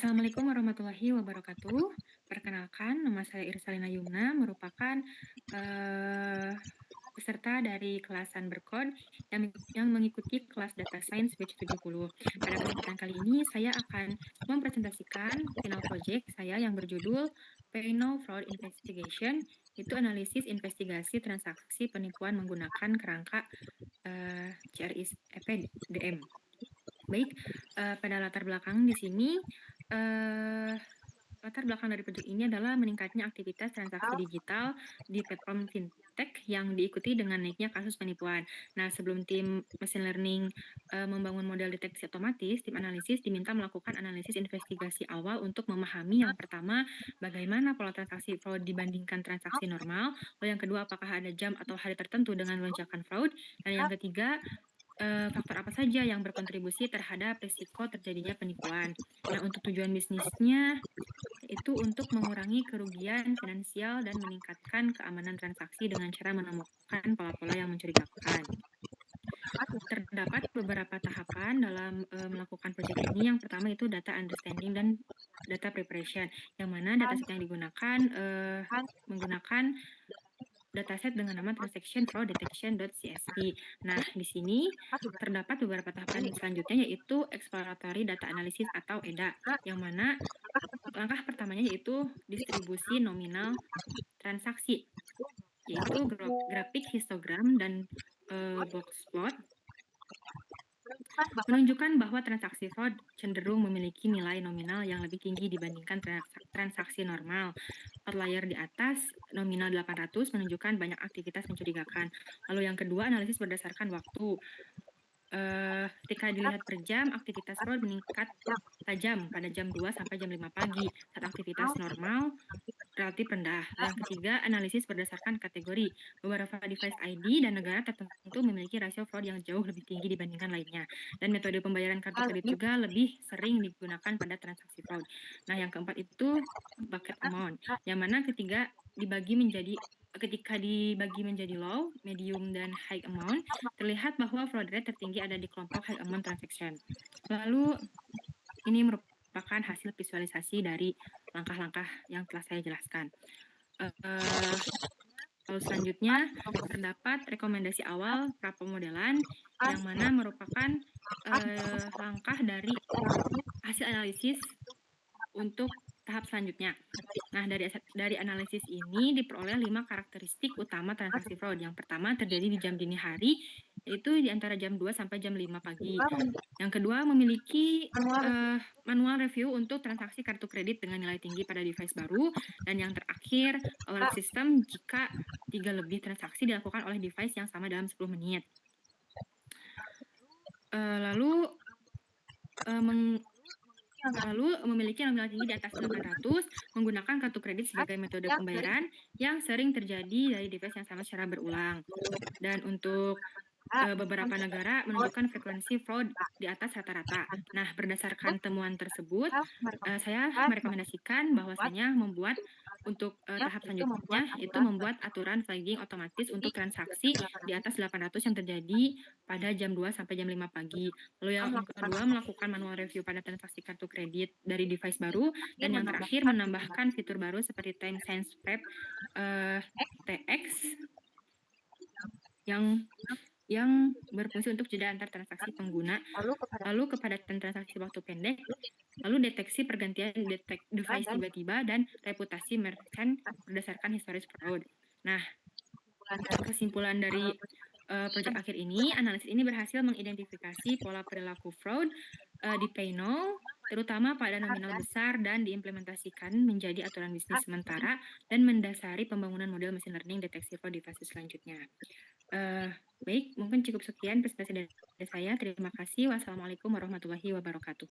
Assalamualaikum warahmatullahi wabarakatuh. Perkenalkan, nama saya Irsalina Yumna, merupakan peserta dari kelas Berkod yang mengikuti kelas Data Science Batch 70. Pada kesempatan kali ini, saya akan mempresentasikan final project saya yang berjudul Paynow Fraud Investigation, itu analisis investigasi transaksi penipuan menggunakan kerangka CRISP-DM. Baik, pada latar belakang di sini, latar belakang dari proyek ini adalah meningkatnya aktivitas transaksi digital di platform fintech yang diikuti dengan naiknya kasus penipuan. Nah, sebelum tim machine learning membangun model deteksi otomatis, tim analisis diminta melakukan analisis investigasi awal untuk memahami yang pertama, bagaimana pola transaksi fraud dibandingkan transaksi normal, lalu yang kedua, apakah ada jam atau hari tertentu dengan lonjakan fraud, dan yang ketiga, faktor apa saja yang berkontribusi terhadap risiko terjadinya penipuan. Nah, untuk tujuan bisnisnya itu untuk mengurangi kerugian finansial dan meningkatkan keamanan transaksi dengan cara menemukan pola-pola yang mencurigakan. Terdapat beberapa tahapan dalam melakukan proyek ini. Yang pertama itu data understanding dan data preparation, yang mana dataset yang digunakan menggunakan dataset dengan nama transaction fraud detection.csv. Nah, di sini terdapat beberapa tahapan selanjutnya, yaitu exploratory data analysis atau EDA, yang mana langkah pertamanya yaitu distribusi nominal transaksi, yaitu grafik histogram dan box plot menunjukkan bahwa transaksi fraud cenderung memiliki nilai nominal yang lebih tinggi dibandingkan transaksi normal. Outlier di atas, nominal 800, menunjukkan banyak aktivitas mencurigakan. Lalu yang kedua, analisis berdasarkan waktu. Ketika dilihat per jam, aktivitas fraud meningkat tajam pada jam 2 sampai jam 5 pagi, saat aktivitas normal relatif rendah. Yang ketiga, analisis berdasarkan kategori. Beberapa device ID dan negara tertentu memiliki rasio fraud yang jauh lebih tinggi dibandingkan lainnya. Dan metode pembayaran kartu kredit juga lebih sering digunakan pada transaksi fraud. Nah, yang keempat itu bucket amount, yang mana ketika dibagi menjadi low, medium, dan high amount, terlihat bahwa fraud rate tertinggi ada di kelompok high amount transaction. Lalu, ini merupakan hasil visualisasi dari langkah-langkah yang telah saya jelaskan. Lalu selanjutnya, terdapat rekomendasi awal prapemodelan, yang mana merupakan langkah dari hasil analisis untuk tahap selanjutnya. Nah, dari analisis ini diperoleh 5 karakteristik utama transaksi fraud. Yang pertama terjadi di jam dini hari, yaitu di antara jam 2 sampai jam 5 pagi. Yang kedua, memiliki manual review untuk transaksi kartu kredit dengan nilai tinggi pada device baru. Dan yang terakhir, alert system jika 3 lebih transaksi dilakukan oleh device yang sama dalam 10 menit. Lalu memiliki nominal tinggi di atas 800, menggunakan kartu kredit sebagai metode pembayaran yang sering terjadi dari device yang sama secara berulang. Dan untuk beberapa negara menunjukkan frekuensi fraud di atas rata-rata. Nah, berdasarkan temuan tersebut, saya merekomendasikan bahwasanya untuk tahap selanjutnya itu membuat aturan flagging otomatis untuk transaksi di atas 800 yang terjadi pada jam 2 sampai jam 5 pagi. Lalu yang kedua, melakukan manual review pada transaksi kartu kredit dari device baru. Dan yang terakhir, menambahkan fitur baru seperti time sense prep TX yang berfungsi untuk jeda antar transaksi pengguna, lalu kepadatan transaksi waktu pendek, lalu deteksi pergantian device tiba-tiba, dan reputasi merchant berdasarkan historis fraud. Nah, kesimpulan dari proyek akhir ini, analisis ini berhasil mengidentifikasi pola perilaku fraud di Paynow, terutama pada nominal besar, dan diimplementasikan menjadi aturan bisnis sementara dan mendasari pembangunan model machine learning deteksi fraud di fase selanjutnya. Baik, mungkin cukup sekian presentasi dari saya. Terima kasih. Wassalamualaikum warahmatullahi wabarakatuh.